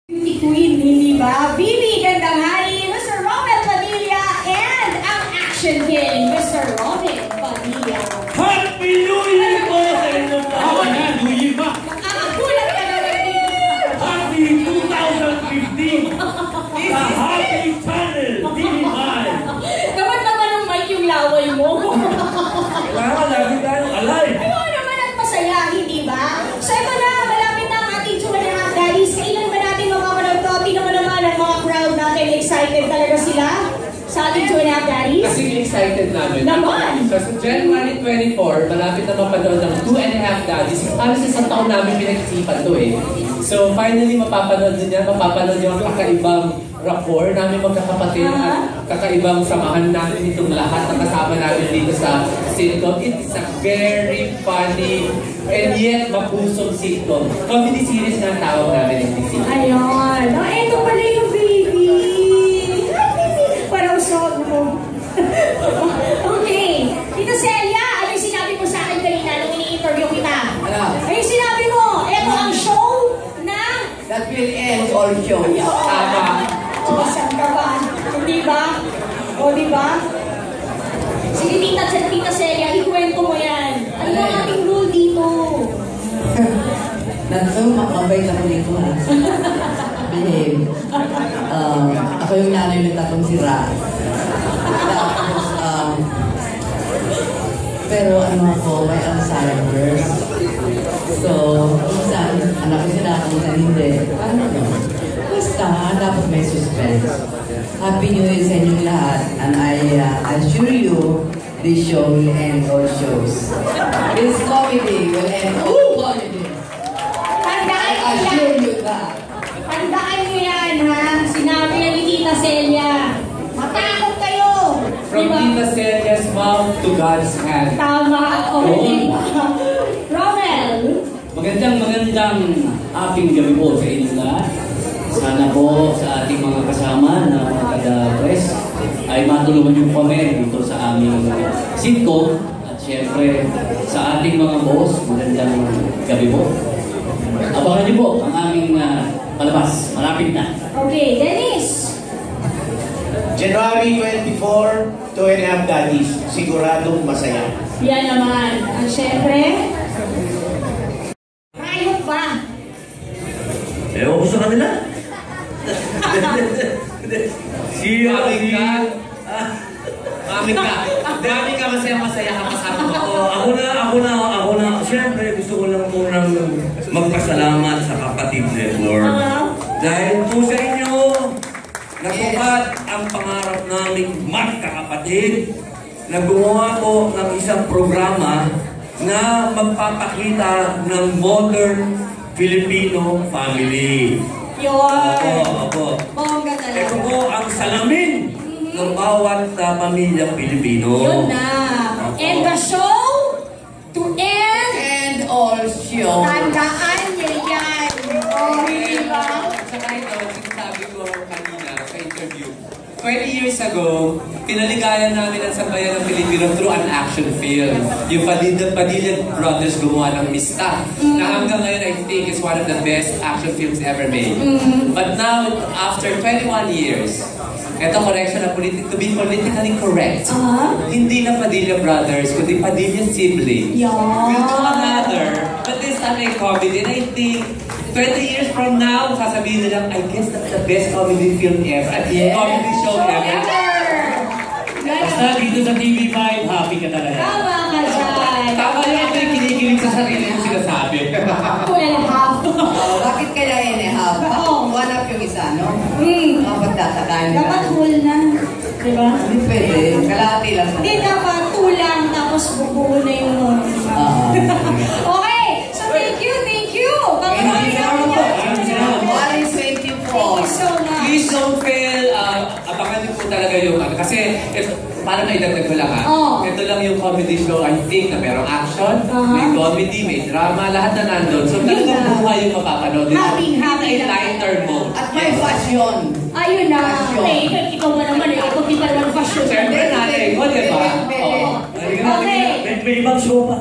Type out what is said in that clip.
Queen, hindi ba? Bibi Gandangari, Mr. Romel Padilla, and ang action king, Mr. Romel Padilla. Happy New Year po sa inyong lahat! New Year ba? Nakakagulat ka naman dito. Happy 2015! Sa Happy Channel TV5! Dapat naman ang mic yung laway mo. Kailangan lagi tayong alive! Ayaw naman at masaya, hindi ba? So ito na, malapit na ang ating 2.5 Daddies. Kailan ba natin mapapanood to? Tingnan mo naman ang mga crowd natin. Excited talaga sila sa ating 2.5 Daddies. Kasi excited namin. Naman! So sa January 24, malapit na mapanood ang 2.5 Daddies. Halos isang taon namin pinag-isipan to eh. So finally mapapanood din yan. Mapapanood yung kakaibang rapport namin magkakapatid at kakaibang samahan namin itong lahat na kasama namin dito sa sitcom. It's a very funny and yet mapusong sitcom. Comedy series na ang tawag namin ng sitcom. Ayun. Oh, eto pala yung baby. Parang so, no. Okay. Tita Celia, ano yung sinabi mo sa akin kanina nung ini-interview kita? Ano? Ano yung sinabi mo? Eto ang show na... That will end all shows. Tama. O, saan ka ba? Hindi ba? O, di ba? Sige, Tita Celia, ikwento mo yan. Ano ang ating rule dito? Mabait ako dito. Behave. Ako yung nanay ng tatong sira. Tapos, pero ano ako, may Alzheimer's. So, minsan, anak ko sila ako minsan hindi. Ano ba? Basta, dapat may suspense. Happy New Year sa inyong lahat. And I assure you, this show will end all shows. This comedy will end all comedy. Tandaan I niyo assure yan. you that. Tandaan niyo yan, ha? Sinabi yan ni Tita Celia. Matakot kayo. From Diba? Tita Celia's mouth to God's hand. Tama. O, diba? Romel. Magandang ating gabi po sa inyo lahat. Sana po sa ating mga kasama na mga taga-press ay matulungan niyo kami dito sa aming sitcom at syempre sa ating mga boss. Magandang gabi po. Abangan niyo po ang aming palabas. Malapit na. Okay, Dennis. January 24, 2.5 Daddies. Siguradong masaya. Yan naman. At syempre, Rayot ba? Ewan ko sa kanila. Amin ka. Dami ka masaya-masaya ka kasama ko. Ako na. Siyempre, gusto ko lang munang magpasalamat sa Kapatid Network. Dahil po sa inyo, natupad ang pangarap naming magkakapatid na gumawa ko ng isang programa na magpapakita ng modern Filipino family. Yun. Opo. Bongga talaga. Ito po ang salamin ng bawat pamilyang Pilipino. Yun na. And the show to end. And all shows. Tandaan niyo yan. O, diba? Saka ito, sinasabi ko kanina sa interview. 20 years ago, pinaligayan namin ang sambayan ng Pilipino through an action film. Yung Padilla Brothers gumawa ng Mista. Na hanggang ngayon, I think, is one of the best action films ever made. But now, after 21 years, eto correction na to be politically correct. Hindi na Padilla Brothers, kundi Padilla Siblings. Yeah. We'll do another, but this time a comedy. And I think, 20 years from now, sasabihin nila, I guess that's the best comedy film ever. At comedy show ever. Basta dito sa TV5, happy ka talaga. Tama ka dyan. Tama yun, ito yung kinikilig sa sarili yung sinasabi. Two and a half. Bakit kaya half? One up yung isa, no? Pagtatakaan nila. Dapat whole na. Diba? Hindi pwede. Kalahati lang. Hindi, dapat two lang, tapos bubuo na yung nun. Okay, so thank you. Pag-marami namin yan. January 24. Thank you so much. Please don't fail. Abangan niyo po talaga yung ano. Kasi, para maidagdag ko lang ha. Ito lang yung comedy show, I think, na merong action, may comedy, may drama, lahat na nandun. So talagang buhay yung mapapanood. Happy In lighter mode. At may fashion. Ayun na. Okay, ikaw ba naman eh. Ako di pa naman fashion. Siyempre natin, o diba? Okay. May ibang show pa.